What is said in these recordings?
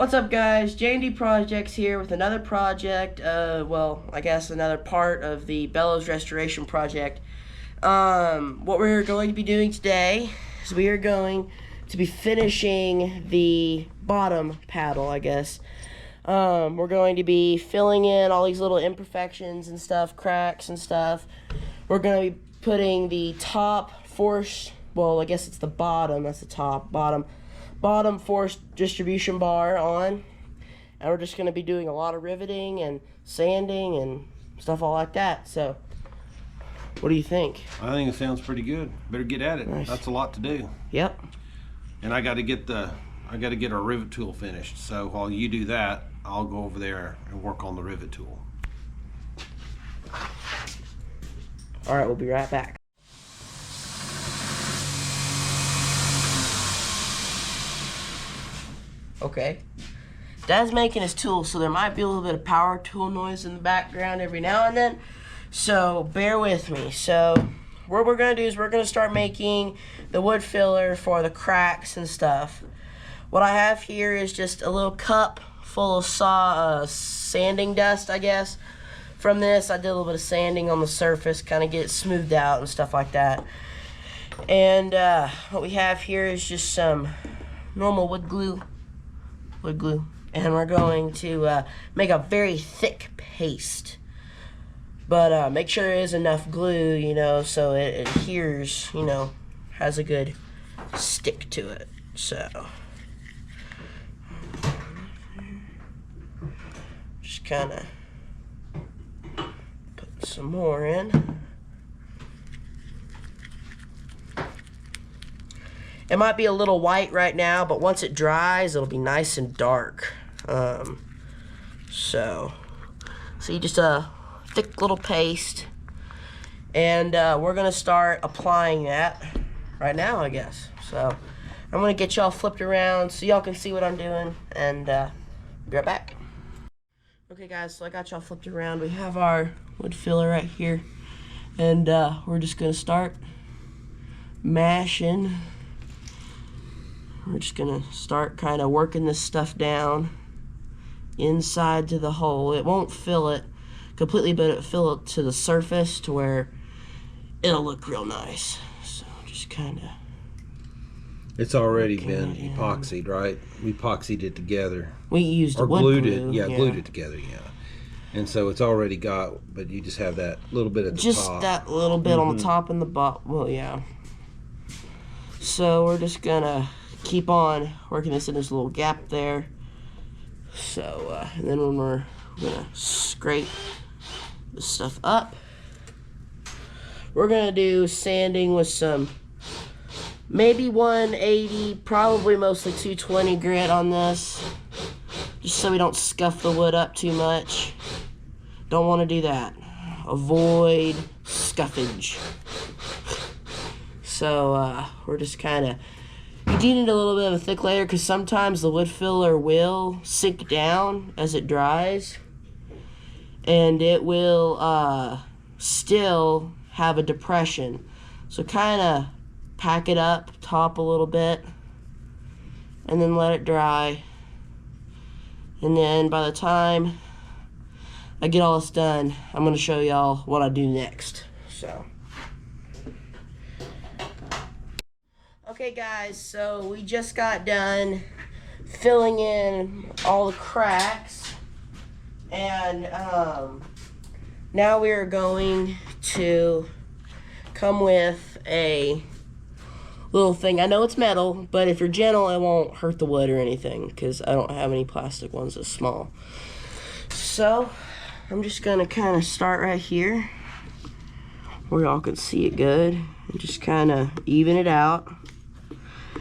What's up, guys? J&D Projects here with another project, well, I guess another part of the Bellows restoration project. What we're going to be doing today is we are going to be finishing the bottom paddle, I guess. We're going to be filling in all these little imperfections and stuff, cracks and stuff. We're going to be putting the top force, well, I guess it's the bottom, that's the top, bottom force distribution bar on, and we're just going to be doing a lot of riveting and sanding and stuff all like that. So what do you think? I think it sounds pretty good. Better get at it. Nice. That's a lot to do. Yep. And I got to get our rivet tool finished. So while you do that, I'll go over there and work on the rivet tool. All right, we'll be right back. Okay, Dad's making his tool, so there might be a little bit of power tool noise in the background every now and then, so bear with me. So what we're going to do is we're going to start making the wood filler for the cracks and stuff. What I have here is just a little cup full of sanding dust, I guess. From this, I did a little bit of sanding on the surface, kind of get it smoothed out and stuff like that. And what we have here is just some normal wood glue, and we're going to make a very thick paste, but make sure there is enough glue, you know, so it adheres, you know, has a good stick to it. So just kind of put some more in. It might be a little white right now, but once it dries, it'll be nice and dark. So just a thick little paste. And we're going to start applying that right now, I guess. So I'm going to get y'all flipped around so y'all can see what I'm doing, and be right back. Okay, guys, so I got y'all flipped around. We have our wood filler right here. And we're just going to start mashing. We're just gonna start kind of working this stuff down inside to the hole. It won't fill it completely, but it'll fill it to the surface to where it'll look real nice. So just kind of. It's already been epoxied, right? We epoxied it together. We used or wood glued glue, it. Yeah, glued it together. Yeah. And so it's already got, but you just have that little bit at the top. Just that little bit on the top and the bottom. Well, yeah. So we're just gonna keep on working this in this little gap there. So and then when we're gonna scrape this stuff up, we're gonna do sanding with some maybe 180, probably mostly 220 grit on this, just so we don't scuff the wood up too much. Don't want to do that. Avoid scuffage. So we're just kind of, you do need a little bit of a thick layer because sometimes the wood filler will sink down as it dries, and it will still have a depression. So kind of pack it up top a little bit and then let it dry. And then by the time I get all this done, I'm going to show y'all what I do next. So okay, guys, so we just got done filling in all the cracks, and now we are going to come with a little thing. I know it's metal, but if you're gentle, it won't hurt the wood or anything, because I don't have any plastic ones this small. So I'm just going to kind of start right here where y'all can see it good, and just kind of even it out.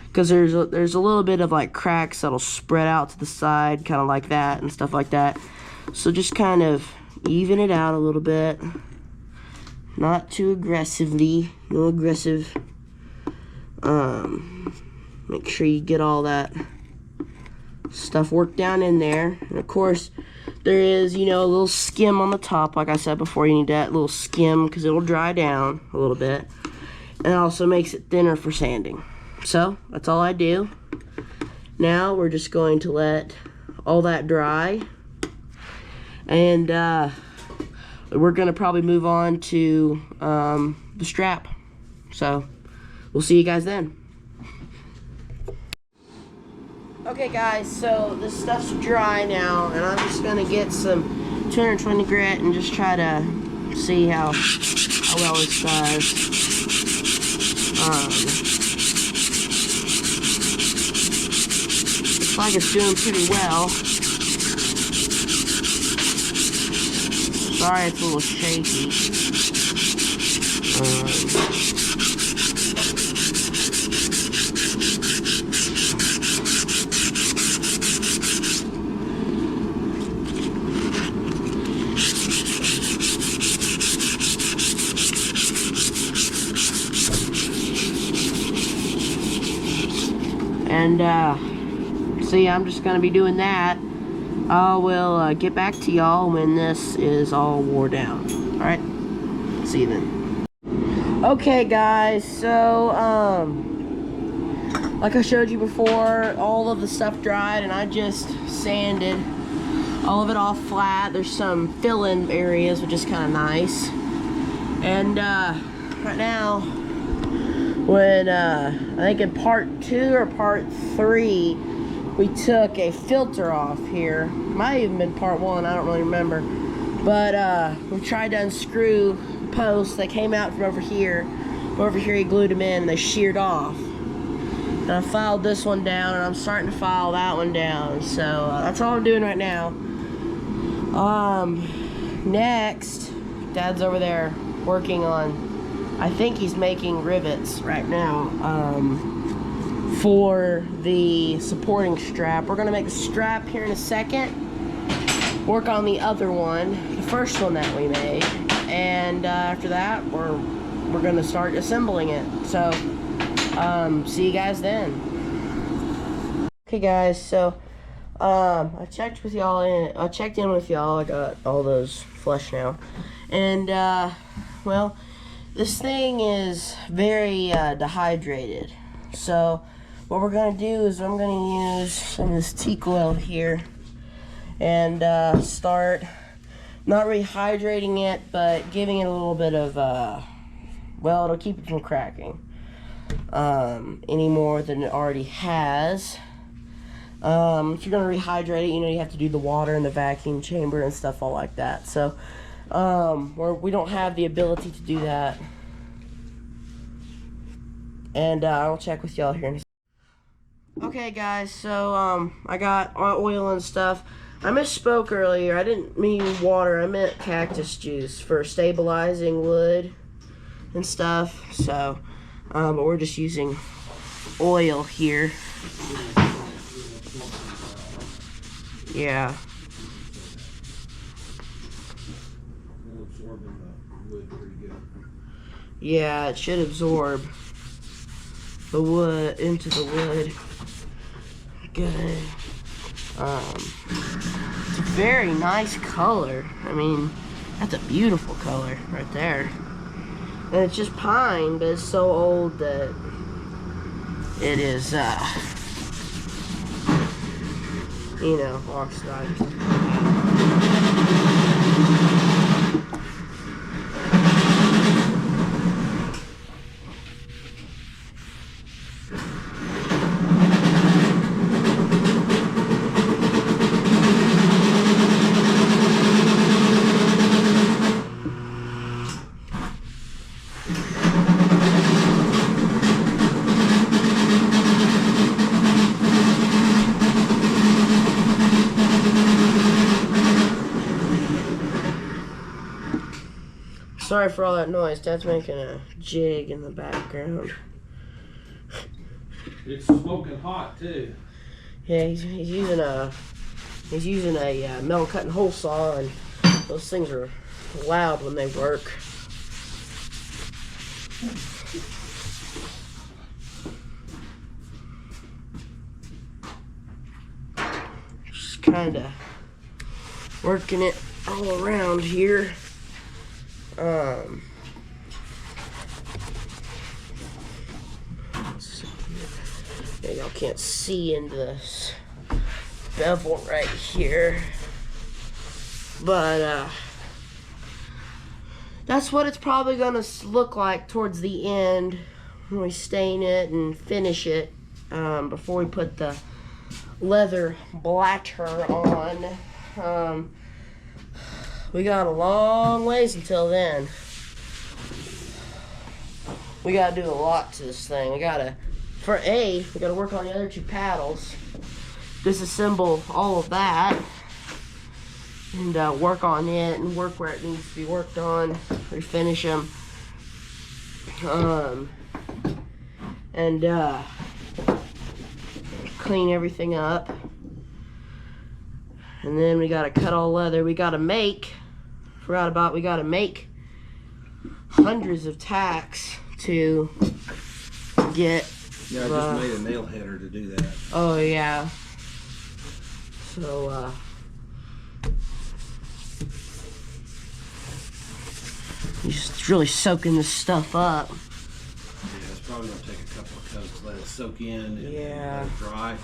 Because there's a little bit of like cracks that'll spread out to the side, kind of like that and stuff like that. So just kind of even it out a little bit, not too aggressively, no aggressive. Make sure you get all that stuff worked down in there. And of course, there is, you know, a little skim on the top. Like I said before, you need that little skim because it'll dry down a little bit, and it also makes it thinner for sanding. So that's all I do. Now we're just going to let all that dry. And we're gonna probably move on to the strap. So we'll see you guys then. Okay guys, so this stuff's dry now, and I'm just gonna get some 220 grit and just try to see how well this does. Looks like it's doing pretty well. Sorry, it's a little shaky. And see, I'm just gonna be doing that. I will get back to y'all when this is all wore down. All right, see you then. Okay guys, so like I showed you before, all of the stuff dried, and I just sanded all of it off flat. There's some fill-in areas, which is kind of nice. And right now, when I think in part 2 or part 3, we took a filter off here. Might have even been part 1, I don't really remember. But we tried to unscrew posts that came out from over here. Over here he glued them in and they sheared off. And I filed this one down, and I'm starting to file that one down. So that's all I'm doing right now. Next, Dad's over there working on, I think he's making rivets right now for the supporting strap. We're gonna make a strap here in a second, work on the other one, the first one that we made, and after that we're gonna start assembling it. So see you guys then. Okay guys, so I checked with y'all in. I checked in with y'all. I got all those flush now, and well, this thing is very dehydrated. So what we're gonna do is I'm gonna use some of this teak oil here and start not rehydrating it, but giving it a little bit of well, it'll keep it from cracking any more than it already has. If you're gonna rehydrate it, you know you have to do the water in the vacuum chamber and stuff all like that. So we don't have the ability to do that. And I'll check with y'all here in a second. Okay guys, so I got oil and stuff. I misspoke earlier. I didn't mean water, I meant cactus juice for stabilizing wood and stuff. So but we're just using oil here. Yeah. Yeah, it should absorb the wood into the wood. Good. It's a very nice color. I mean, that's a beautiful color right there. And it's just pine, but it's so old that it is, you know, oxidized. Sorry for all that noise. Dad's making a jig in the background. It's smoking hot too. Yeah, he's using a metal cutting hole saw, and those things are loud when they work. Just kind of working it all around here. Y'all can't see into this, bevel right here. But that's what it's probably gonna look like towards the end when we stain it and finish it, before we put the leather blatter on. We got a long ways until then. We gotta do a lot to this thing. We gotta work on the other two paddles, disassemble all of that, and work on it and work where it needs to be worked on, refinish them, and clean everything up. And then we gotta cut all leather. We gotta make hundreds of tacks to get. Yeah, I just made a nail header to do that. Oh yeah. So you're just really soaking this stuff up. Yeah, it's probably gonna take a couple of coats, let it soak in, and Yeah. let it dry.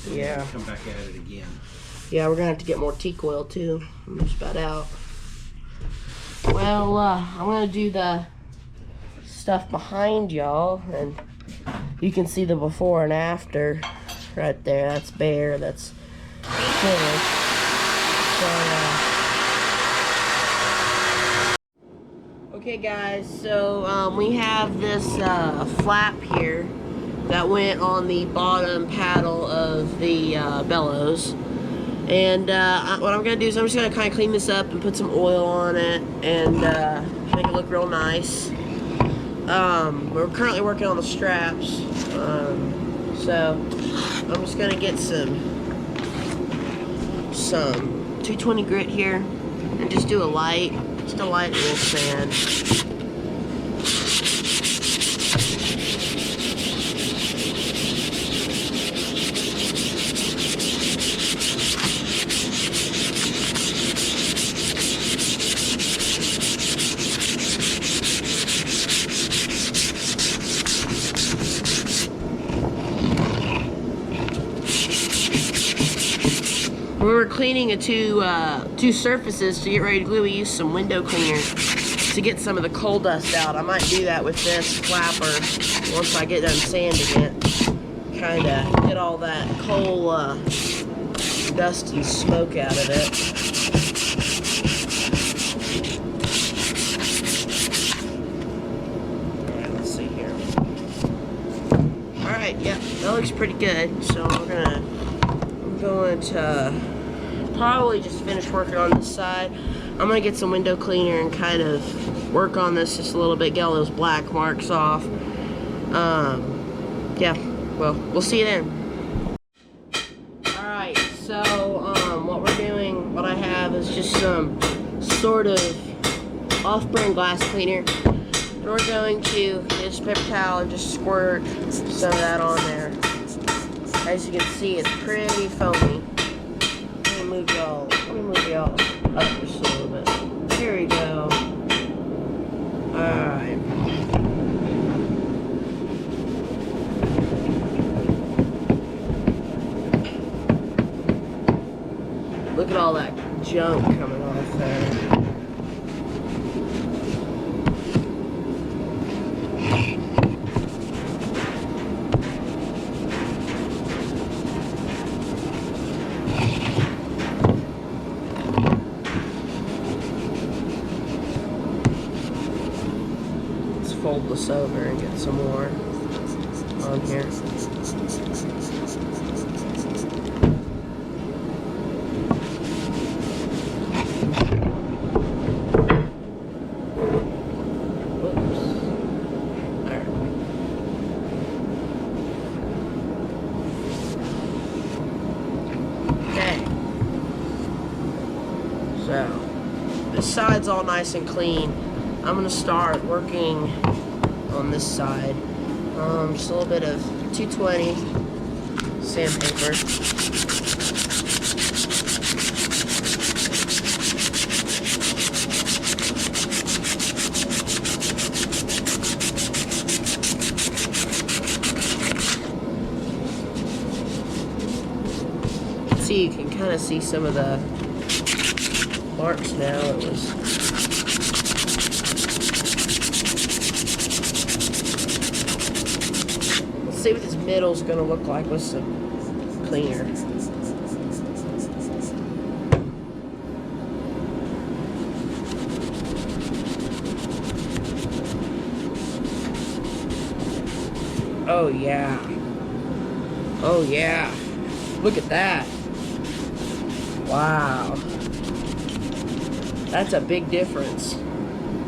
And Yeah. then come back at it again. Yeah, we're gonna have to get more teak oil too. I'm just about out. Well, I'm gonna do the stuff behind y'all, and you can see the before and after right there. That's bare, that's finished. Okay guys, so we have this flap here that went on the bottom paddle of the Bellows. And what I'm going to do is I'm just going to kind of clean this up and put some oil on it and make it look real nice. We're currently working on the straps, so I'm just going to get some 220 grit here and just do a light little sand. When we're cleaning two surfaces to get ready to glue, we use some window cleaner to get some of the coal dust out. I might do that with this flapper once I get done sanding it. Kind of get all that coal dust and smoke out of it. Alright, let's see here. Alright, yeah, that looks pretty good. So I'm going to probably just finish working on this side. I'm gonna get some window cleaner and kind of work on this just a little bit, get all those black marks off. Yeah, well, we'll see you then. Alright, so what I have is just some sort of off-brand glass cleaner. And we're going to get this paper towel and just squirt some of that on there. As you can see, it's pretty foamy. Let me move y'all up just a little bit. Here we go. Alright. Look at all that junk coming off there. Fold this over and get some more on here. Okay. So this side's all nice and clean. I'm gonna start working on this side. Just a little bit of 220 sandpaper. see, you can kind of see some of the marks now. It was. Let's see what this middle's gonna look like with some cleaner. Oh yeah. Oh yeah. Look at that. Wow. That's a big difference.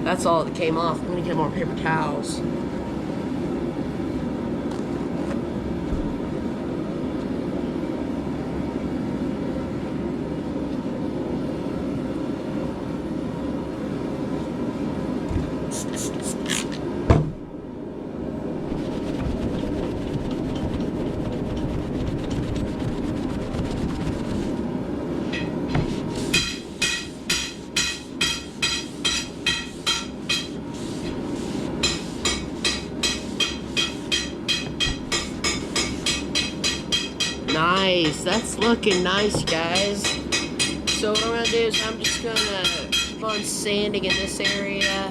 That's all that came off. I'm gonna get more paper towels. Nice, that's looking nice, guys. So what I'm gonna do is I'm just gonna keep on sanding in this area,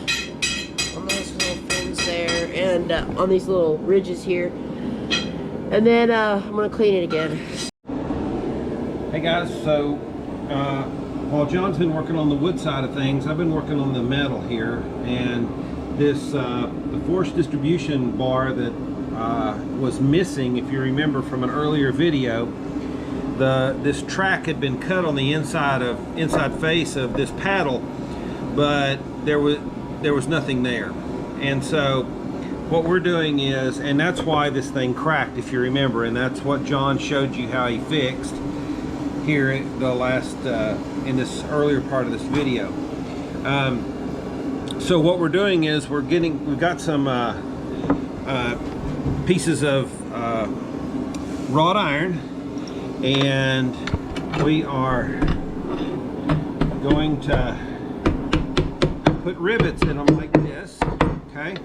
on those little fins there, and on these little ridges here. And then I'm gonna clean it again. Hey guys, so while John's been working on the wood side of things, I've been working on the metal here, and this the force distribution bar that was missing, if you remember from an earlier video, this track had been cut on the inside face of this paddle, but there was nothing there. And so what we're doing is, and that's why this thing cracked, if you remember, and that's what John showed you how he fixed here in the last in this earlier part of this video. So what we're doing is we've got some pieces of wrought iron, and we are going to put rivets in them like this. Okay,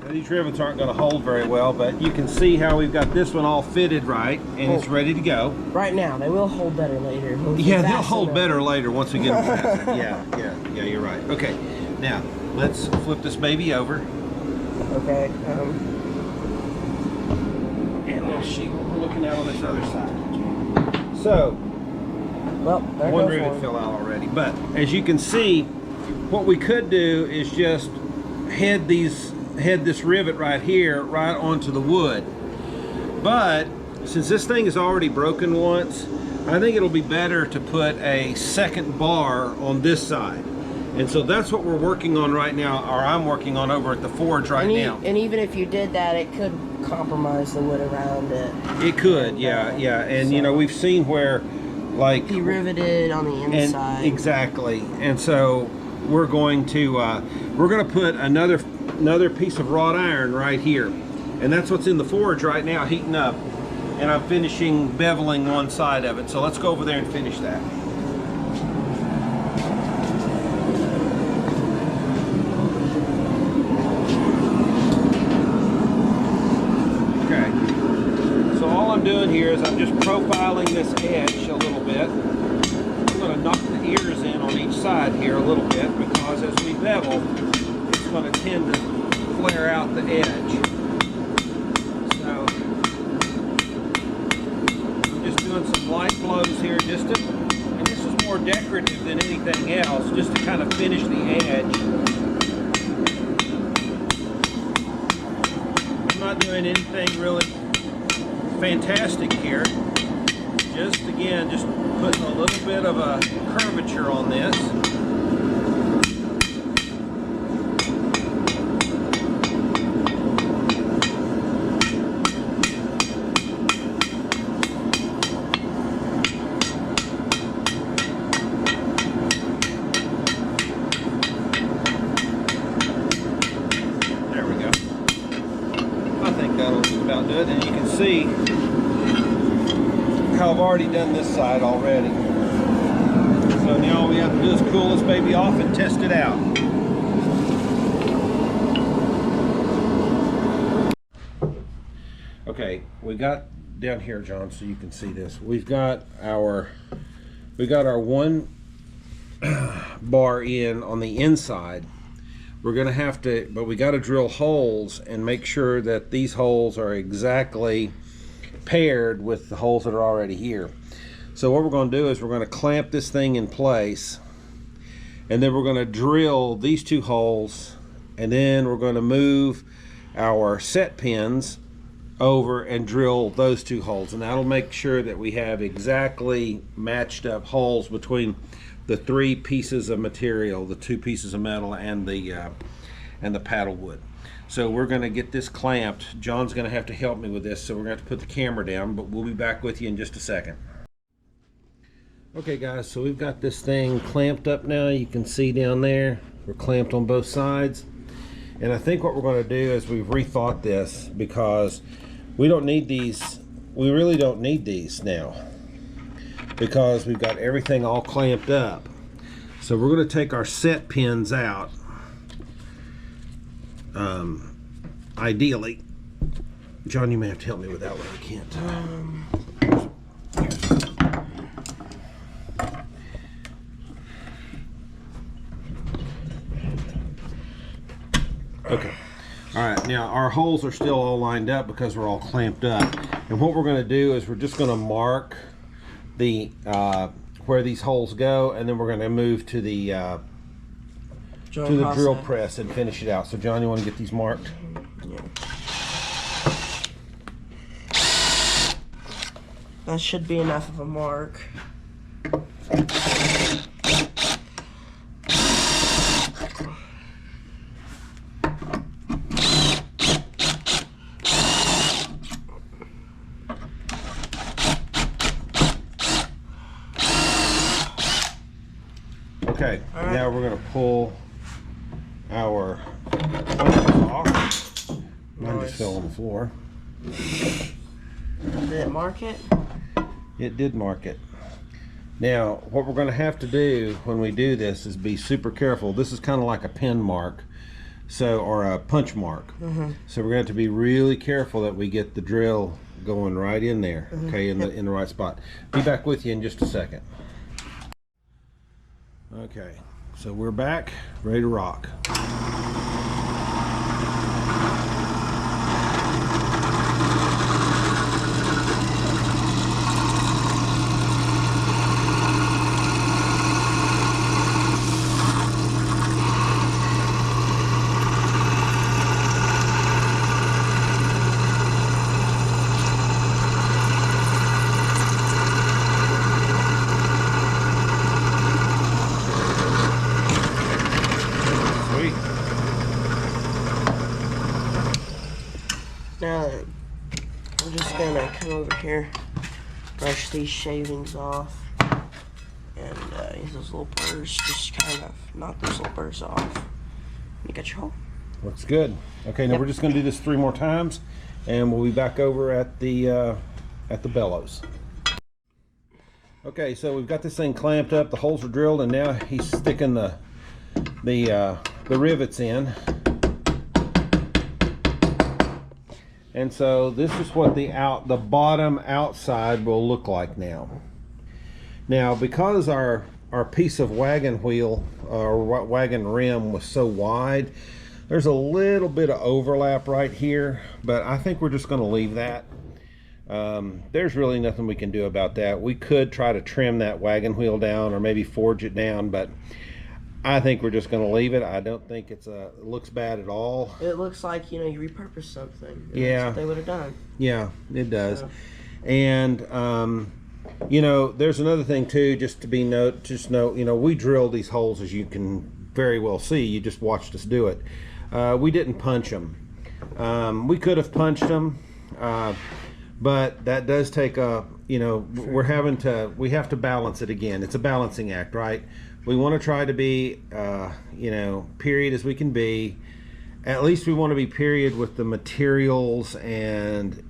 now, these rivets aren't going to hold very well, but you can see how we've got this one all fitted right, and it's ready to go. Right now, they will hold better later. Yeah, they'll hold better later once we get them fastened. Yeah, you're right. Okay, now let's flip this baby over. Okay. And we'll see what we're looking at on this other side. So, well, one rivet fell out already. But as you can see, what we could do is just head this rivet right here right onto the wood. But since this thing is already broken once, I think it'll be better to put a second bar on this side. And so that's what we're working on right now, or I'm working on over at the forge right now. And even if you did that, it could compromise the wood around it. It could, yeah. And so, you know, we've seen where, like, he riveted on the inside. Exactly. And so we're going to put another piece of wrought iron right here, and that's what's in the forge right now, heating up. And I'm finishing beveling one side of it. So let's go over there and finish that. Doing here is I'm just profiling this edge a little bit. I'm going to knock the ears in on each side here a little bit, because as we bevel, it's going to tend to flare out the edge. So I'm just doing some light blows here, and this is more decorative than anything else, just to kind of finish the edge. I'm not doing anything really fantastic here. Just putting a little bit of a curvature on this. There we go. I think that'll about do it, and you can see how I've already done this side already. So now all we have to do is cool this baby off and test it out. Okay, we got down here, John, so you can see this. We got our one bar in on the inside. We're gonna have to, but we got to drill holes and make sure that these holes are exactly paired with the holes that are already here. So what we're going to do is we're going to clamp this thing in place, and then we're going to drill these two holes, and then we're going to move our set pins over and drill those two holes, and that'll make sure that we have exactly matched up holes between the three pieces of material, the two pieces of metal and the paddle wood. So we're going to get this clamped. John's going to have to help me with this, so we're going to have to put the camera down, but we'll be back with you in just a second. Okay guys, so we've got this thing clamped up now. You can see down there, we're clamped on both sides. And I think what we're going to do is we've rethought this, because we don't need these, we really don't need these now, because we've got everything all clamped up. So we're going to take our set pins out. Ideally, John, you may have to help me with that one. I can't. Okay. All right. Now our holes are still all lined up because we're all clamped up. And what we're going to do is we're just going to mark the where these holes go, and then we're going to move to the drill press and finish it out. So John, you want to get these marked? Yeah. That should be enough of a mark. Okay, now we're going to pull our punches off. Mine just fell on the floor. Did it mark it? It did mark it. Now, what we're going to have to do when we do this is be super careful. This is kind of like a pin mark, or a punch mark. So we're going to have to be really careful that we get the drill going right in there, okay, in the right spot. Be back with you in just a second. Okay, so we're back, ready to rock. Now we're just gonna come over here, brush these shavings off, and use those little burrs, just kind of knock those little burrs off. You got your hole? Looks good. Okay, now we're just gonna do this 3 more times, and we'll be back over at the Bellows. Okay, so we've got this thing clamped up, the holes are drilled, and now he's sticking the rivets in. And so this is what the bottom outside will look like now. Now, because our piece of wagon wheel or wagon rim was so wide, there's a little bit of overlap right here, but I think we're just going to leave that. There's really nothing we can do about that. We could try to trim that wagon wheel down or maybe forge it down, but I think we're just going to leave it. I don't think it looks bad at all. It looks like, you repurposed something. Yeah. That's what they would have done. Yeah, it does. So. And, there's another thing too, just note, we drilled these holes, as you can very well see. You just watched us do it. We didn't punch them. We could have punched them, but that does take we have to balance it again. It's a balancing act, right? We want to try to be, period as we can be. At least we want to be period with the materials, and,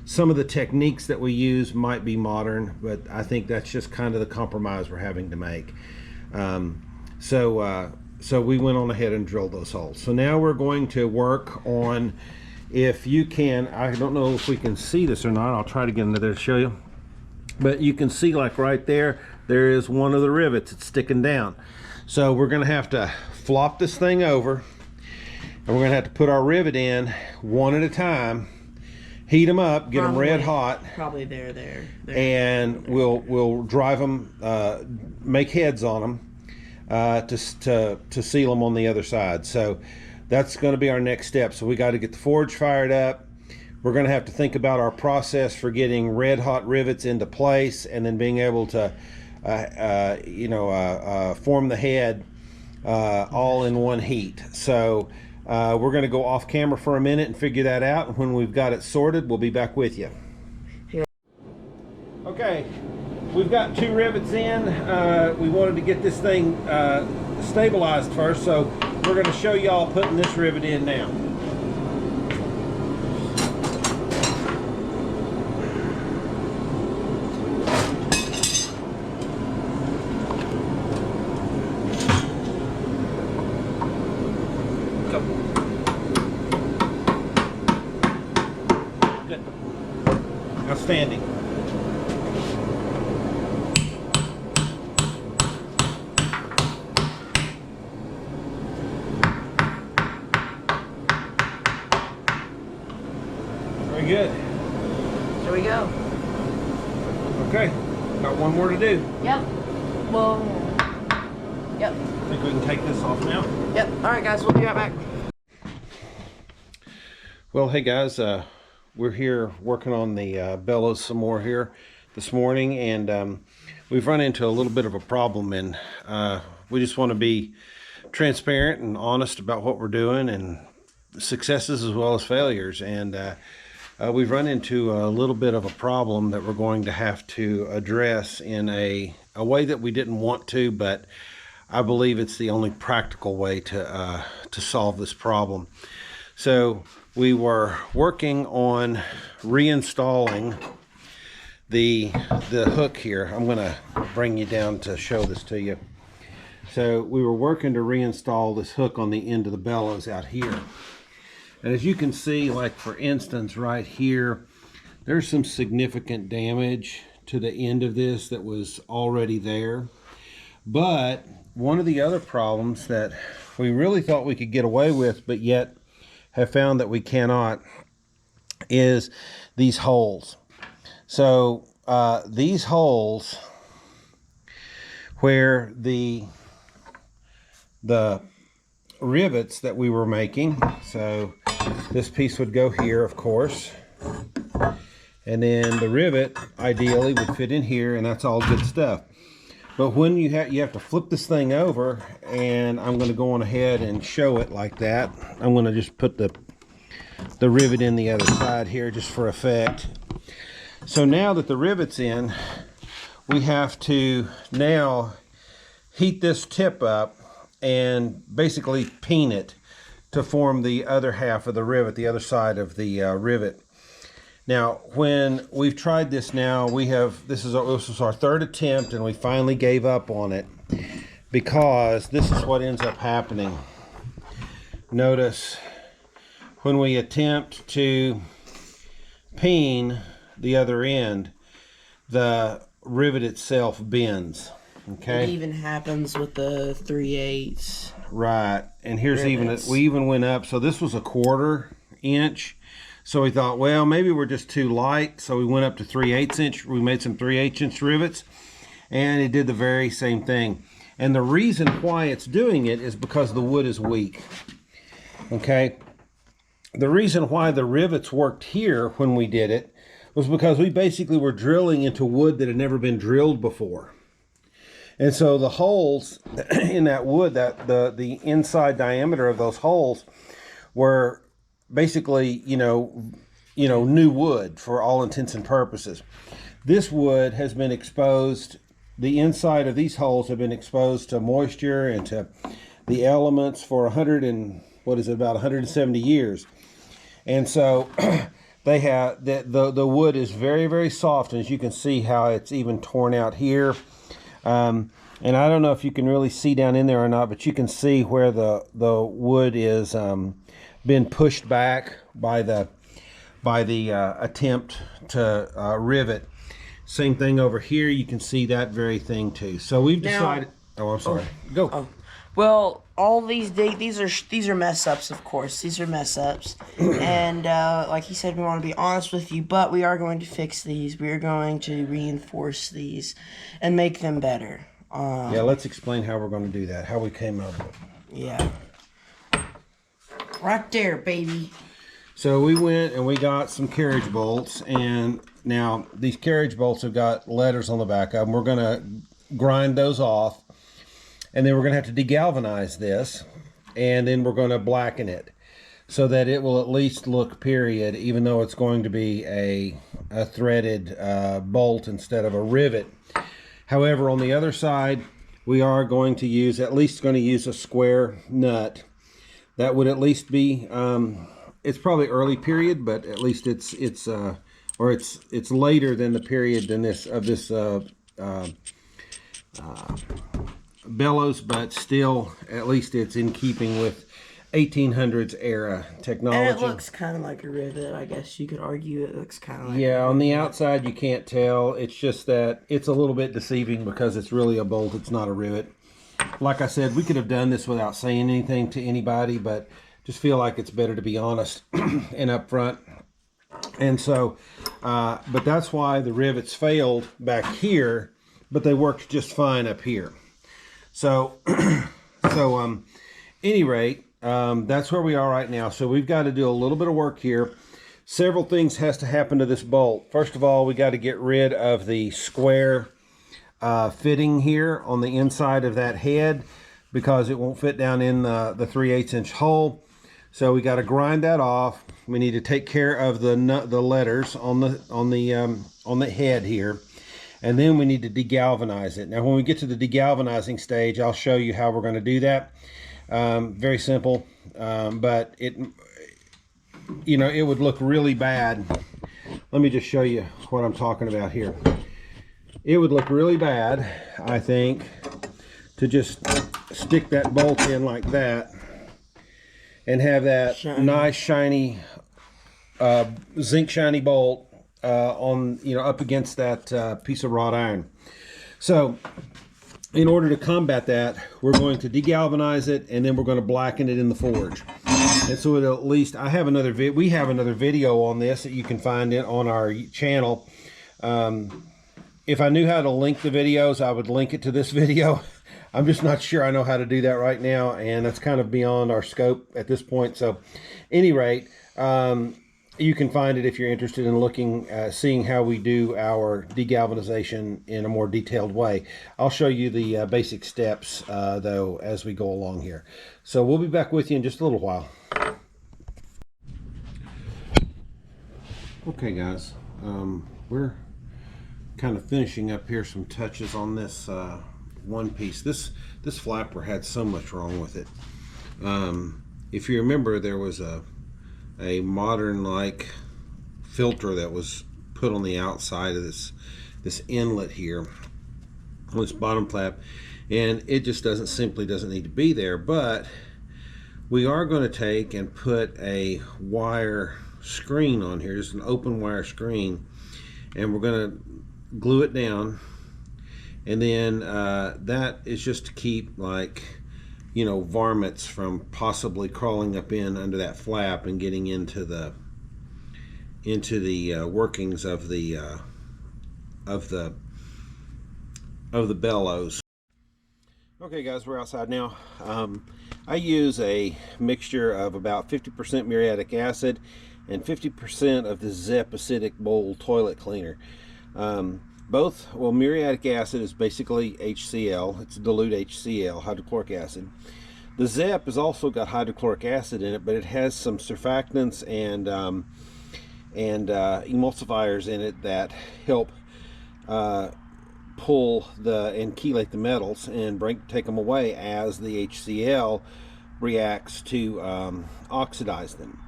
some of the techniques that we use might be modern, but I think that's just kind of the compromise we're having to make. So we went on ahead and drilled those holes. So now we're going to work on if you can, I don't know if we can see this or not, I'll try to get into there to show you, but you can see like right there is one of the rivets. It's sticking down. So we're going to have to flop this thing over, and we're going to have to put our rivet in one at a time, heat them up, get them red hot. Probably there. And we'll drive them, make heads on them to seal them on the other side. So that's going to be our next step. So we got to get the forge fired up. We're going to have to think about our process for getting red hot rivets into place, and then being able to form the head all in one heat. So we're going to go off camera for a minute and figure that out, and when we've got it sorted, we'll be back with you. Okay, we've got 2 rivets in. We wanted to get this thing stabilized first, so we're going to show y'all putting this rivet in now. Good. Outstanding. Very good. There we go. Okay, got one more to do. Yep. Well, yep. I think we can take this off now. Yep. All right, guys, we'll be right back. Well, hey guys, we're here working on the Bellows some more here this morning, and we've run into a little bit of a problem, and we just want to be transparent and honest about what we're doing, and successes as well as failures. And we've run into a little bit of a problem that we're going to have to address in a way that we didn't want to, but I believe it's the only practical way to solve this problem. So we were working on reinstalling the hook here. I'm going to bring you down to show this to you. So we were working to reinstall this hook on the end of the bellows out here. And as you can see, like for instance right here, there's some significant damage to the end of this that was already there. But one of the other problems that we really thought we could get away with, but yet have found that we cannot, is these holes. So these holes where the rivets that we were making, so this piece would go here, of course, and then the rivet ideally would fit in here, and that's all good stuff. But when you have to flip this thing over, and I'm going to go on ahead and show it like that. I'm going to just put the rivet in the other side here just for effect. So now that the rivet's in, we have to now heat this tip up and basically peen it to form the other half of the rivet, the other side of the rivet. Now, when we've tried this now, this is our third attempt, and we finally gave up on it because this is what ends up happening. Notice when we attempt to peen the other end, the rivet itself bends. Okay. It even happens with the 3/8. Right, and here's rivets. we even went up. So this was a 1/4 inch. So we thought, well, maybe we're just too light. So we went up to 3/8 inch. We made some 3/8 inch rivets, and it did the very same thing. And the reason why it's doing it is because the wood is weak. Okay. The reason why the rivets worked here when we did it was because we basically were drilling into wood that had never been drilled before. And so the holes in that wood, the inside diameter of those holes were basically, new wood for all intents and purposes. This wood has been exposed, the inside of these holes have been exposed to moisture and to the elements for about 170 years. And so they have, the wood is very, very soft. And as you can see how it's even torn out here. And I don't know if you can really see down in there or not, but you can see where the wood is been pushed back by the attempt to rivet. Same thing over here. You can see that very thing too. So we've decided. Oh, I'm sorry. Go. Oh, well, all these these are mess ups, of course. These are mess ups, and like he said, we want to be honest with you, but we are going to fix these. We are going to reinforce these and make them better. Yeah, let's explain how we're going to do that. How we came up with it. Yeah. Right there, baby. So we went and we got some carriage bolts, and now these carriage bolts have got letters on the back of them. We're going to grind those off, and then we're going to have to degalvanize this, and then we're going to blacken it so that it will at least look period, even though it's going to be a threaded bolt instead of a rivet. However, on the other side, we are going to use, at least going to use a square nut. That would at least be, it's probably early period, but at least it's later than the period than this Bellows, but still at least it's in keeping with 1800s era technology. And it looks kind of like a rivet, I guess you could argue. It looks kind of like on the outside you can't tell. It's just that it's a little bit deceiving because it's really a bolt. It's not a rivet. Like I said, we could have done this without saying anything to anybody, but just feel like it's better to be honest and upfront. And so, but that's why the rivets failed back here, but they worked just fine up here. So, any rate, that's where we are right now. So we've got to do a little bit of work here. Several things has to happen to this bolt. First of all, we got to get rid of the square fitting here on the inside of that head because it won't fit down in the 3/8 inch hole. So we got to grind that off. We need to take care of the letters on the head here. And then we need to degalvanize it. Now, when we get to the degalvanizing stage, I'll show you how we're going to do that. Very simple, but it would look really bad. Let me just show you what I'm talking about here. It would look really bad, I think, to just stick that bolt in like that and have that nice shiny zinc shiny bolt on up against that piece of wrought iron. So in order to combat that, we're going to degalvanize it, and then we're going to blacken it in the forge. And so at least we have another video on this that you can find it on our channel. If I knew how to link the videos, I would link it to this video. I'm just not sure I know how to do that right now, and that's kind of beyond our scope at this point. So, any rate, you can find it if you're interested in looking, seeing how we do our degalvanization in a more detailed way. I'll show you the basic steps, though, as we go along here. So we'll be back with you in just a little while. Okay, guys, we're kind of finishing up here some touches on this one piece. This flapper had so much wrong with it. If you remember, there was a modern like filter that was put on the outside of this inlet here on this bottom flap, and it just simply doesn't need to be there. But we are going to take and put a wire screen on here, just an open wire screen, and we're going to glue it down, and then that is just to keep varmints from possibly crawling up in under that flap and getting into the workings of the bellows. Okay, guys, we're outside now. I use a mixture of about 50% muriatic acid and 50% of the ZEP acidic bowl toilet cleaner. Muriatic acid is basically HCl. It's dilute HCl, hydrochloric acid. The ZEP has also got hydrochloric acid in it, but it has some surfactants and emulsifiers in it that help pull and chelate the metals and take them away as the HCl reacts to oxidize them.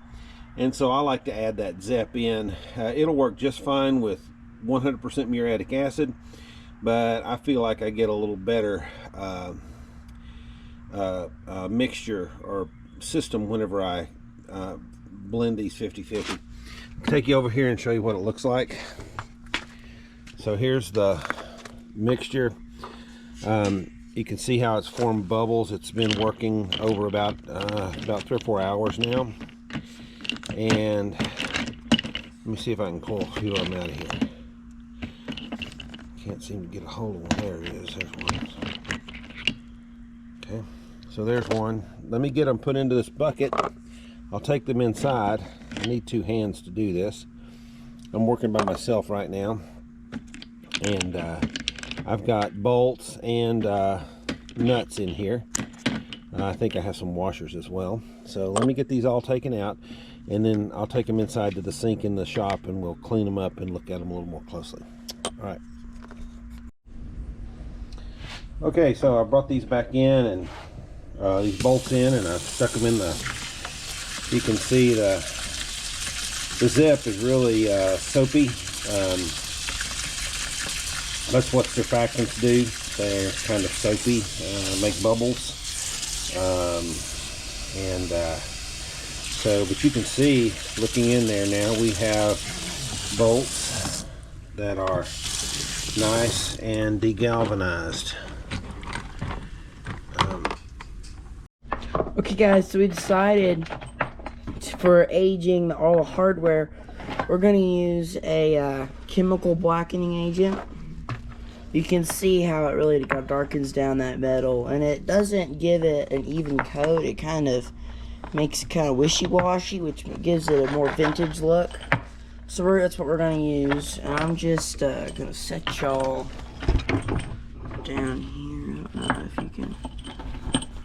And so I like to add that ZEP in. It'll work just fine with 100% muriatic acid, but I feel like I get a little better mixture or system whenever I blend these 50-50. Take you over here and show you what it looks like. So here's the mixture. You can see how it's formed bubbles. It's been working over about 3 or 4 hours now. And let me see if I can pull a few of them out of here. Can't seem to get a hold of one. There it is. There's one. Okay, so there's one. Let me get them put into this bucket. I'll take them inside. I need 2 hands to do this. I'm working by myself right now. And I've got bolts and nuts in here. I think I have some washers as well. So let me get these all taken out, and then I'll take them inside to the sink in the shop, and we'll clean them up and look at them a little more closely. All right. Okay, so I brought these back in, and these bolts in, and I stuck them in the, you can see the zip is really soapy. That's what surfactants do. They're kind of soapy, make bubbles. But you can see, looking in there now, we have bolts that are nice and degalvanized. Okay guys, so we decided for aging all the hardware, we're going to use a chemical blackening agent. You can see how it really darkens down that metal, and it doesn't give it an even coat. It kind of makes it kind of wishy-washy, which gives it a more vintage look. So that's what we're going to use, and I'm just going to set y'all down here. I don't know if you can,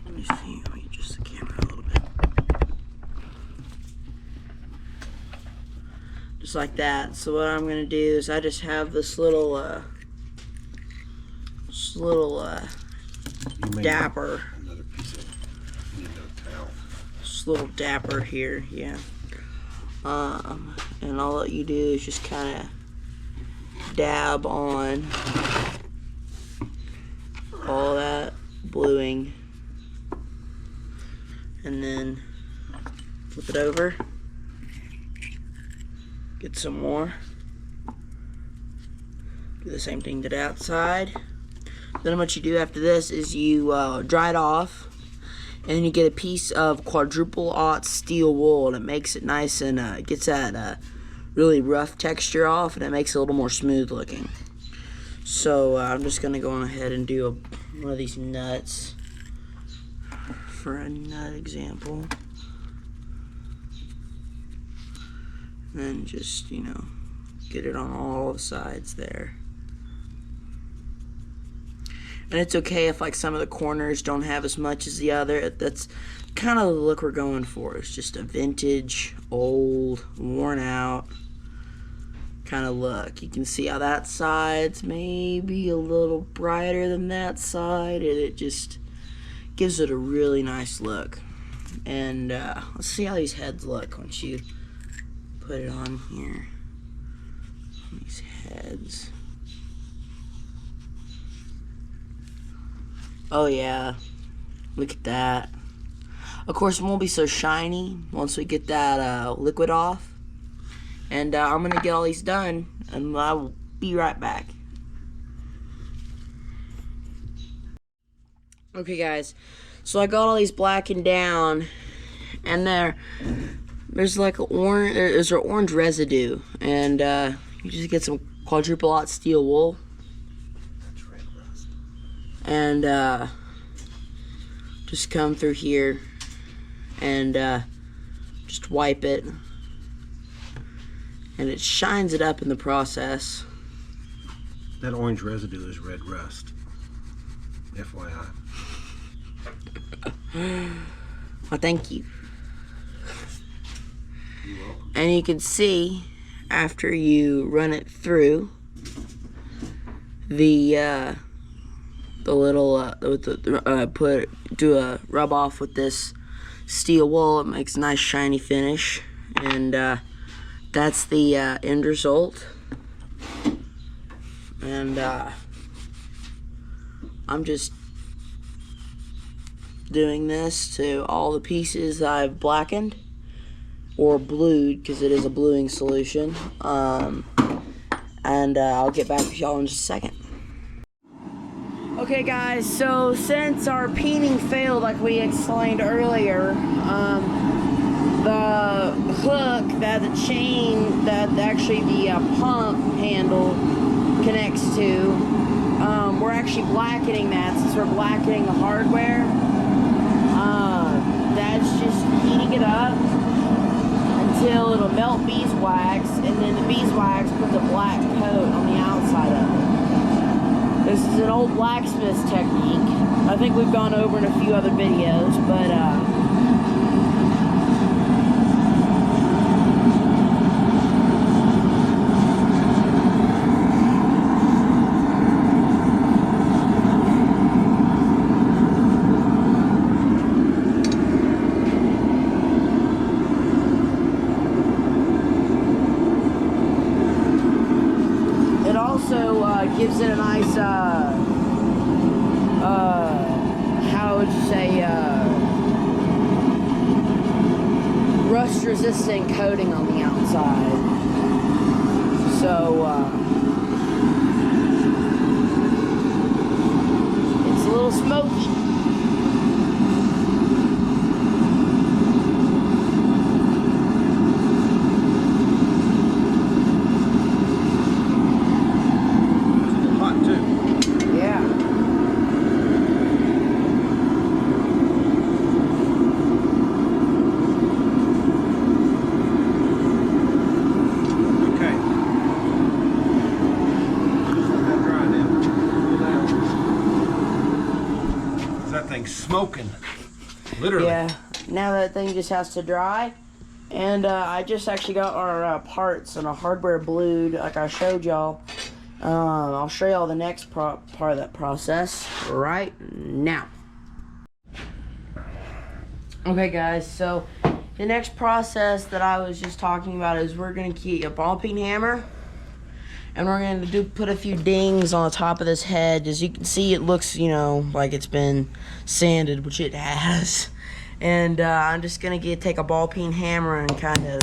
let me see, let me adjust the camera a little bit. Just like that. So what I'm going to do is I just have this little dapper. Another piece of towel. This little dapper here, yeah. And all that you do is just kind of dab on all that bluing, and then flip it over. Get some more. Do the same thing to the outside. Then what you do after this is you dry it off, and then you get a piece of quadruple-aught steel wool, and it makes it nice and gets that really rough texture off, and it makes it a little more smooth looking. So I'm just going to go on ahead and do one of these nuts for a nut example. And then just, you know, get it on all the sides there. And it's okay if like some of the corners don't have as much as the other. That's kind of the look we're going for. It's just a vintage, old, worn out kind of look. You can see how that side's maybe a little brighter than that side, and it just gives it a really nice look. And let's see how these heads look once you put it on here. These heads. Oh yeah, look at that. Of course, it won't be so shiny once we get that liquid off. And I'm gonna get all these done, and I'll be right back. Okay guys, so I got all these blackened down, and there's like there's an orange residue, and you just get some quadruple-aught steel wool. And just come through here and just wipe it, and it shines it up in the process. That orange residue is red rust, FYI. Well, thank you. You're welcome. And you can see after you run it through the little do a rub off with this steel wool. It makes a nice shiny finish, and that's the end result. And I'm just doing this to all the pieces I've blackened, or blued, because it is a bluing solution. And I'll get back with y'all in just a second. Okay guys, so since our peening failed like we explained earlier, the hook that the chain that actually the pump handle connects to, we're actually blackening that since we're blackening the hardware. That's just heating it up until it'll melt beeswax, and then the beeswax puts a black coat on the outside of it. This is an old blacksmith's technique. I think we've gone over in a few other videos, but it also gives it a nice, how would you say, rust-resistant coating on the outside. So, it's a little smoky. Smoking, literally. Yeah, now that thing just has to dry. And I just actually got our parts and a hardware blued like I showed y'all. I'll show y'all the next part of that process right now. Okay guys, so the next process that I was just talking about is we're going to keep a ball peen hammer, and we're going to put a few dings on the top of this head. As you can see, it looks, you know, like it's been sanded, which it has. And I'm just going to take a ball peen hammer and kind of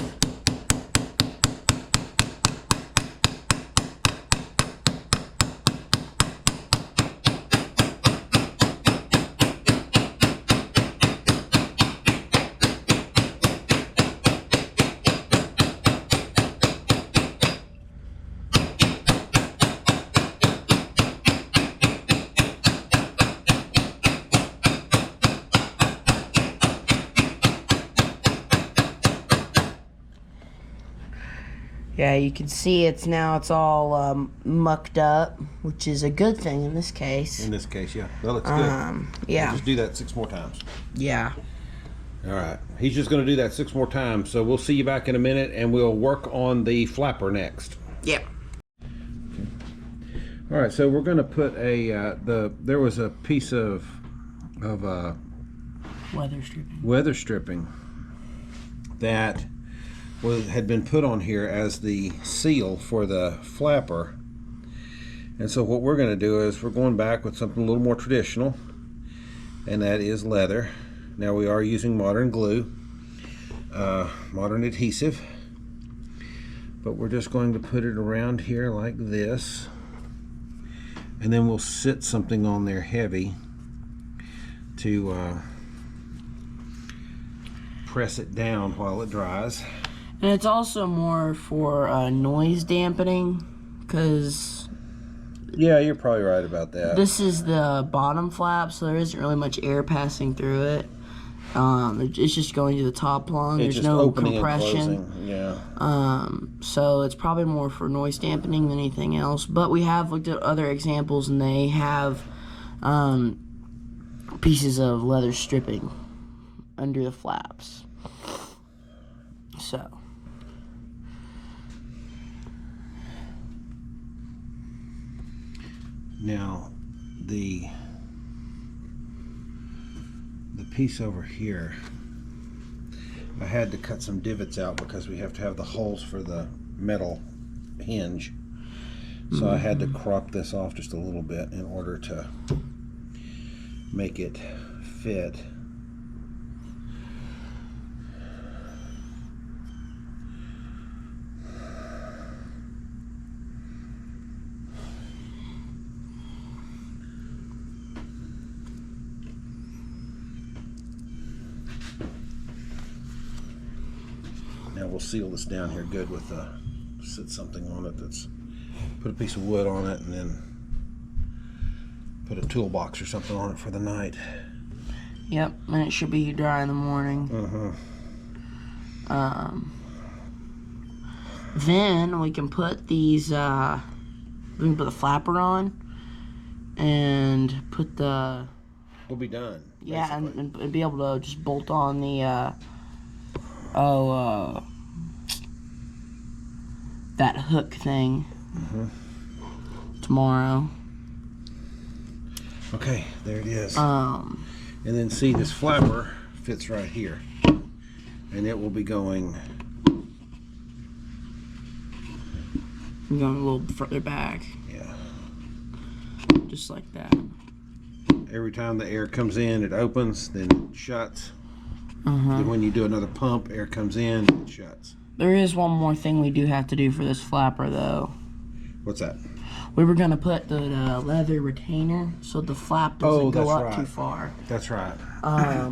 yeah, you can see it's all mucked up, which is a good thing in this case. In this case, yeah. That looks good. Yeah. We'll just do that 6 more times. Yeah. All right. He's just going to do that 6 more times. So we'll see you back in a minute, and we'll work on the flapper next. Yep. All right. So we're going to put there was a piece of weather stripping that had been put on here as the seal for the flapper. And so what we're going to do is we're going back with something a little more traditional, and that is leather. Now we are using modern glue, modern adhesive, but we're just going to put it around here like this, and then we'll sit something on there heavy to press it down while it dries. And it's also more for noise dampening, because yeah, you're probably right about that. This is the bottom flap, so there isn't really much air passing through it. It's just going to the top lung. There's no compression. Yeah. So it's probably more for noise dampening than anything else. But we have looked at other examples, and they have pieces of leather stripping under the flaps. So. Now, the piece over here, I had to cut some divots out because we have to have the holes for the metal hinge. So I had to crop this off just a little bit in order to make it fit. we'll seal this down here good with sit something on it that's, put a piece of wood on it, and then put a toolbox or something on it for the night. Yep, and it should be dry in the morning. Then we can put these, we can put the flapper on and put the... We'll be done. Yeah, and be able to just bolt on the, that hook thing tomorrow. Okay, there it is. Um, And then see, this flapper fits right here, and it will be going. I'm going a little further back. Yeah. Just like that. Every time the air comes in, it opens, then it shuts. Then when you do another pump, air comes in, it shuts. There is one more thing we do have to do for this flapper, though. What's that? We were going to put the leather retainer so the flap doesn't go up too far. That's right.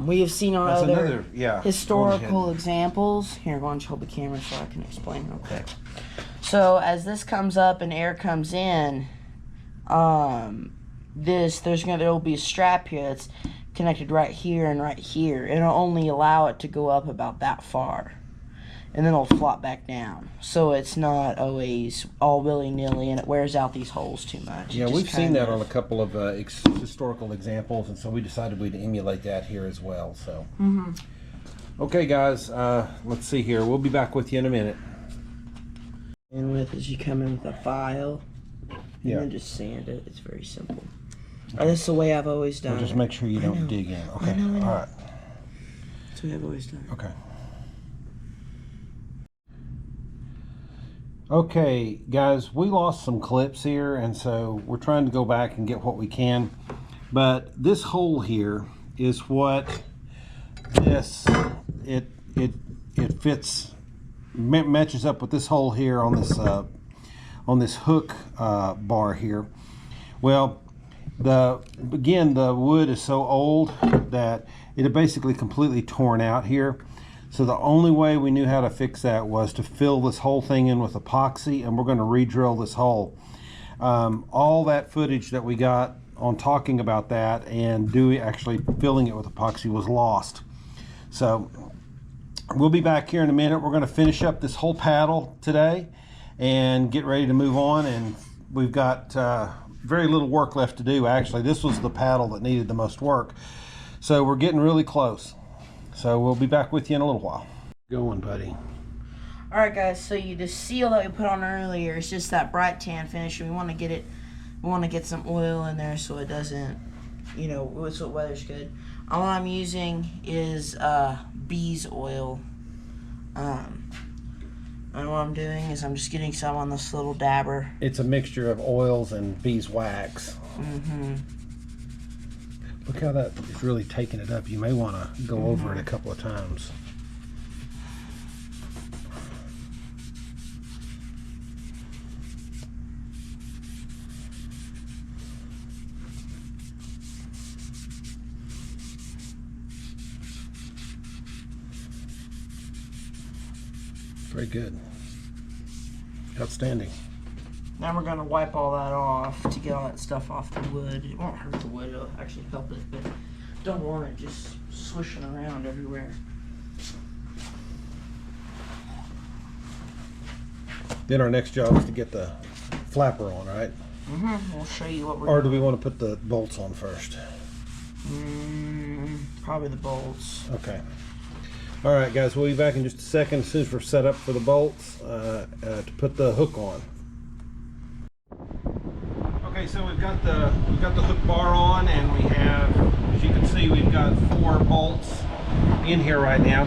We have seen on other yeah, historical examples. Here, go and hold the camera so I can explain real quick. So as this comes up and air comes in, there'll be a strap here that's connected right here and right here. It'll only allow it to go up about that far, and then it'll flop back down. So it's not always all willy-nilly, and it wears out these holes too much. Yeah, we've seen that on a couple of historical examples, and so we decided we'd emulate that here as well. So, okay, guys, let's see here. We'll be back with you in a minute. And with is you come in with a file, and Yeah. then just sand it. It's very simple. That's the way I've always done Just it. make sure you don't dig in. Okay. I know. All right. That's the way I've always done it. Okay. Okay, guys, we lost some clips here, and so we're trying to go back and get what we can. But this hole here is what it fits, matches up with this hole here on this hook bar here. Well, the wood is so old that it had basically completely torn out here. So the only way we knew how to fix that was to fill this whole thing in with epoxy, and we're going to re-drill this hole. All that footage that we got on talking about that and actually filling it with epoxy was lost. So we'll be back here in a minute. We're going to finish up this whole paddle today and get ready to move on, and we've got very little work left to do. Actually, this was the paddle that needed the most work, so we're getting really close. So we'll be back with you in a little while. Going, buddy. Alright guys, so the seal that we put on earlier is just that bright tan finish, and we want to get some oil in there so it doesn't, so it weathers good. All I'm using is bees oil. And what I'm doing is I'm just getting some on this little dabber. It's a mixture of oils and beeswax. Look how that is really taking it up. You may want to go over it a couple of times. Very good. Outstanding. Now we're going to wipe all that off to get all that stuff off the wood. It won't hurt the wood, it'll actually help it, but don't want it just swishing around everywhere. Then our next job is to get the flapper on, right? We'll show you what we're Or do we want to put the bolts on first? Probably the bolts. Okay. All right, guys, we'll be back in just a second as soon as we're set up for the bolts to put the hook on. Okay, so we've got the hook bar on, and we have, as you can see, we've got 4 bolts in here right now.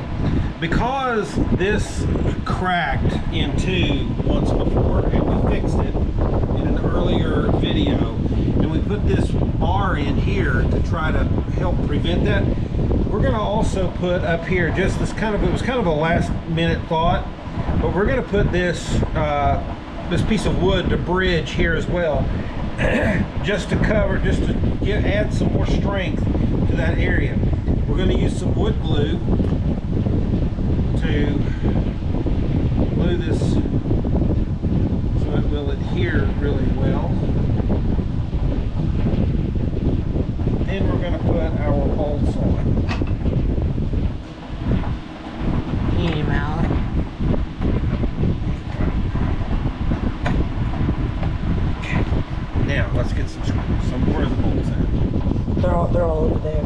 Because this cracked in 2 once before, and we fixed it in an earlier video, and we put this bar in here to try to help prevent that. We're going to also put up here, just this it was kind of a last minute thought, but we're going to put this this piece of wood to bridge here as well, just to add some more strength to that area. We're going to use some wood glue to glue this so it will adhere really well. Then we're going to put our bolts on. You need a mallet. Now let's get some more of the bolts in. They're all over there.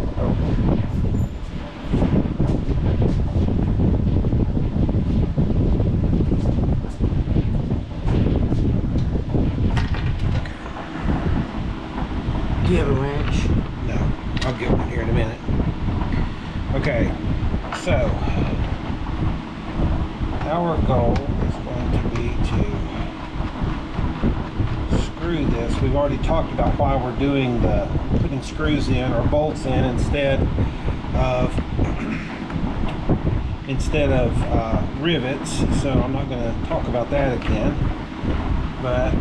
Do you have a wrench? No, I'll get one here in a minute. Okay, so our goal is going to be to screw this. We've already talked about why we're doing putting screws in or bolts in instead of rivets. So I'm not going to talk about that again. But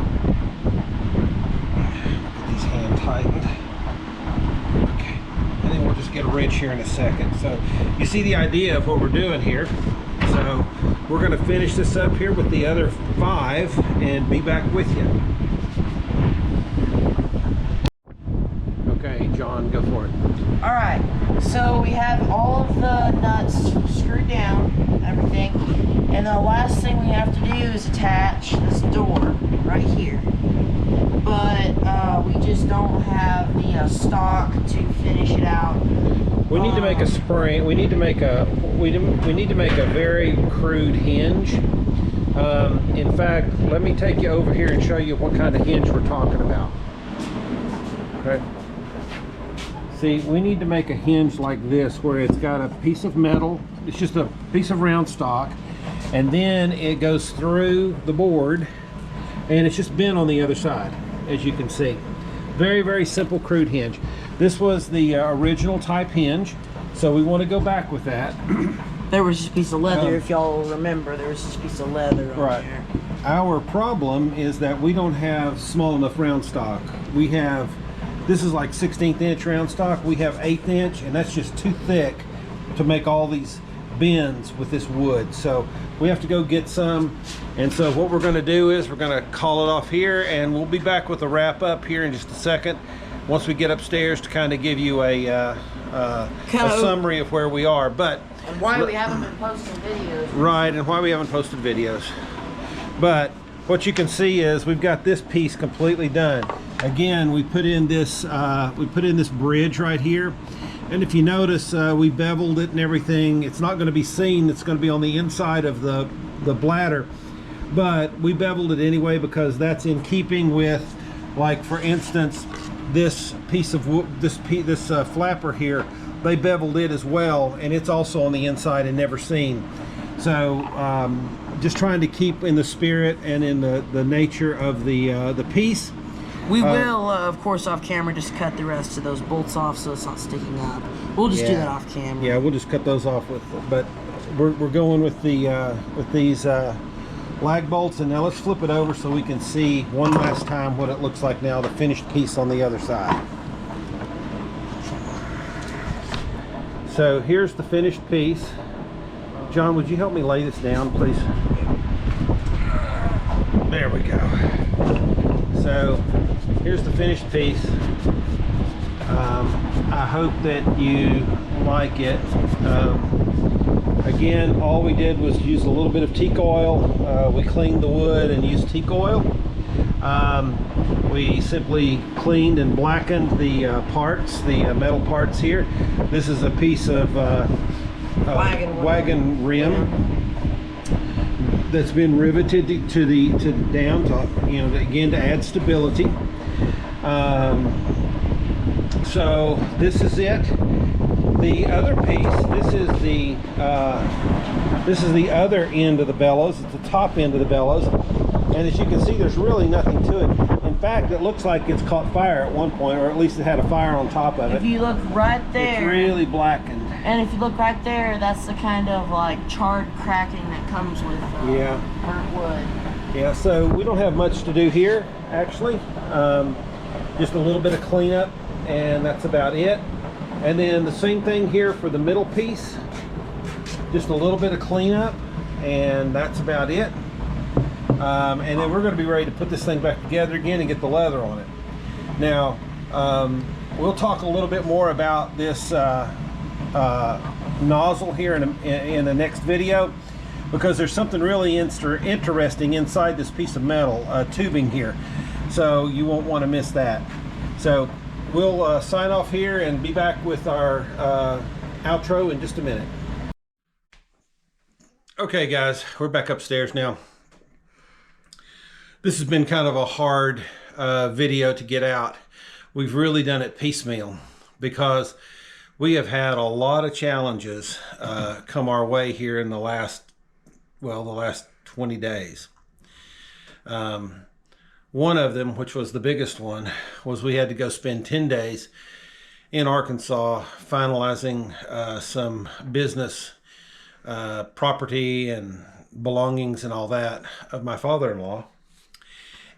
get these hand tightened. Okay, and then we'll just get a wrench here in a second. So you see the idea of what we're doing here. So we're going to finish this up here with the other 5 and be back with you. Okay, John, go for it. All right, so we have all of the nuts screwed down, everything, and the last thing we have to do is attach this door right here. But we just don't have the stock to finish it out. We need to make a spring. We need to make a we need to make a very crude hinge. In fact, let me take you over here and show you what kind of hinge we're talking about. Okay. See, we need to make a hinge like this where it's got a piece of metal. It's just a piece of round stock, and then it goes through the board, and it's just bent on the other side, as you can see. Very, very simple crude hinge. This was the original type hinge, so we want to go back with that. There was just a piece of leather, if y'all remember, there was just a piece of leather on there. Our problem is that we don't have small enough round stock. We have, this is like 16th inch round stock. We have 1/8 inch, and that's just too thick to make all these bends with this wood. So we have to go get some. And so what we're going to do is we're going to call it off here, and we'll be back with a wrap up here in just a second once we get upstairs to kind of give you a summary of where we are. But and why we haven't been posting videos. Right, and why we haven't posted videos. But what you can see is we've got this piece completely done. Again, we put in this bridge right here, and if you notice, we beveled it and everything. It's not going to be seen. It's going to be on the inside of the bladder, but we beveled it anyway because that's in keeping with, like, for instance, this piece of wood, this flapper here. They beveled it as well, and it's also on the inside and never seen. So just trying to keep in the spirit and in the nature of the piece. We will, of course, off camera, just cut the rest of those bolts off so it's not sticking up. We'll just do that off camera. Yeah, we'll just cut those off with. But we're going with these lag bolts, and now let's flip it over so we can see one last time what it looks like now, the finished piece on the other side. So here's the finished piece. John, would you help me lay this down, please? There we go. So here's the finished piece. I hope that you like it. Again, all we did was use a little bit of teak oil. We cleaned the wood and used teak oil. We simply cleaned and blackened the parts, the metal parts here. This is a piece of wagon rim that's been riveted down to, again, to add stability. So this is it. The other piece, this is the other end of the bellows. It's the top end of the bellows, and as you can see, there's really nothing to it. In fact, it looks like it's caught fire at one point, or at least it had a fire on top of it. If you look right there, it's really blackened. And if you look right there, that's the kind of like charred cracking that comes with burnt wood. Yeah, so we don't have much to do here, actually. Just a little bit of cleanup, and that's about it. And then the same thing here for the middle piece. Just a little bit of cleanup, and that's about it. And then we're going to be ready to put this thing back together again and get the leather on it. Now, we'll talk a little bit more about this nozzle here in the next video, because there's something really interesting inside this piece of metal tubing here. So you won't want to miss that. So we'll sign off here and be back with our outro in just a minute. Okay guys, we're back upstairs now. This has been kind of a hard video to get out. We've really done it piecemeal because we have had a lot of challenges come our way here in the last 20 days. One of them, which was the biggest one, was we had to go spend 10 days in Arkansas finalizing some business property and belongings and all that of my father-in-law.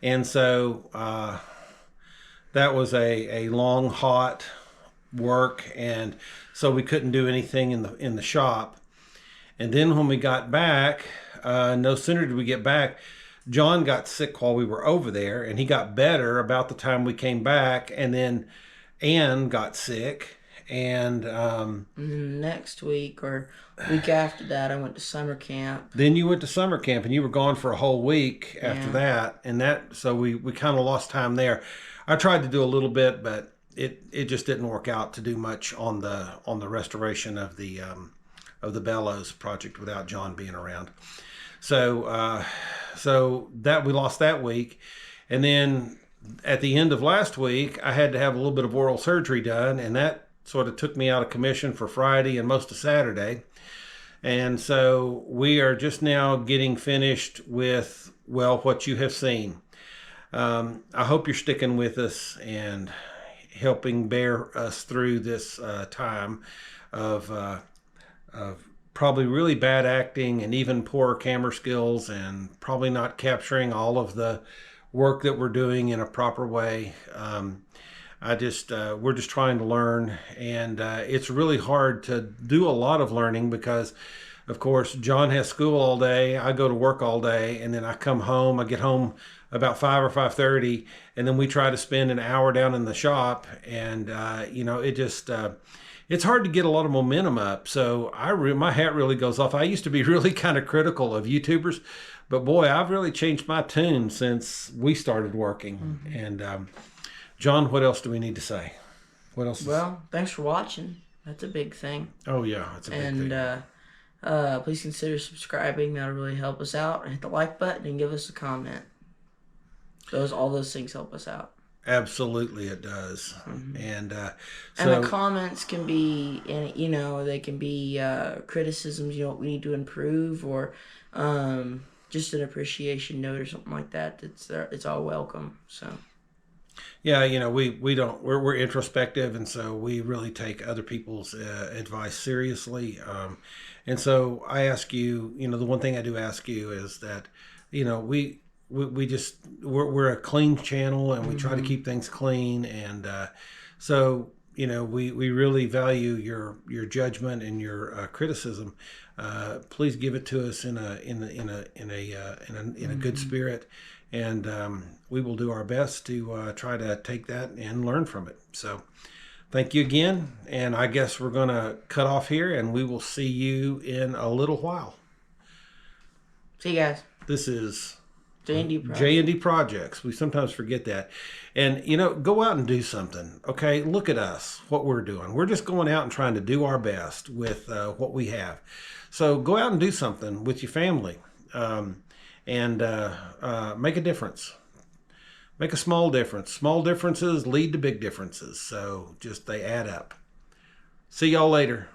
And so that was a long, hot work, and so we couldn't do anything in the shop. And then when we got back, no sooner did we get back, John got sick while we were over there, and he got better about the time we came back, and then Ann got sick, and next week or week after that, I went to summer camp. Then you went to summer camp, and you were gone for a whole week after that, and so we kind of lost time there. I tried to do a little bit, but it just didn't work out to do much on the restoration of the Bellows project without John being around. So that we lost that week, and then at the end of last week, I had to have a little bit of oral surgery done, and that sort of took me out of commission for Friday and most of Saturday. And so we are just now getting finished with, well, what you have seen. I hope you're sticking with us and helping bear us through this time of probably really bad acting and even poor camera skills, and probably not capturing all of the work that we're doing in a proper way. We're just trying to learn, and it's really hard to do a lot of learning because, of course, John has school all day, I go to work all day, and then I come home. I get home about 5 or 5:30, and then we try to spend an hour down in the shop, and it's hard to get a lot of momentum up. So my hat really goes off. I used to be really kind of critical of YouTubers, but boy, I've really changed my tune since we started working. Mm-hmm. And John, what else do we need to say? What else? Well, thanks for watching. That's a big thing. Oh yeah, that's a big thing. And please consider subscribing. That'll really help us out. Hit the like button and give us a comment. All those things help us out. Absolutely, it does. Mm-hmm. And the comments can be, they can be criticisms. What we need to improve, or just an appreciation note or something like that. It's all welcome. So. Yeah, we're introspective, and so we really take other people's advice seriously. And so I ask you, the one thing I do ask you is that, we're a clean channel, and we try to keep things clean, and so we really value your judgment and your criticism. Please give it to us in a good spirit, and we will do our best to try to take that and learn from it. So thank you again, and I guess we're going to cut off here, and we will see you in a little while. See you guys. This is J&D Projects. We sometimes forget that. And, go out and do something. Okay, look at us, what we're doing. We're just going out and trying to do our best with what we have. So go out and do something with your family, and make a difference. Make a small difference. Small differences lead to big differences. So just they add up. See y'all later.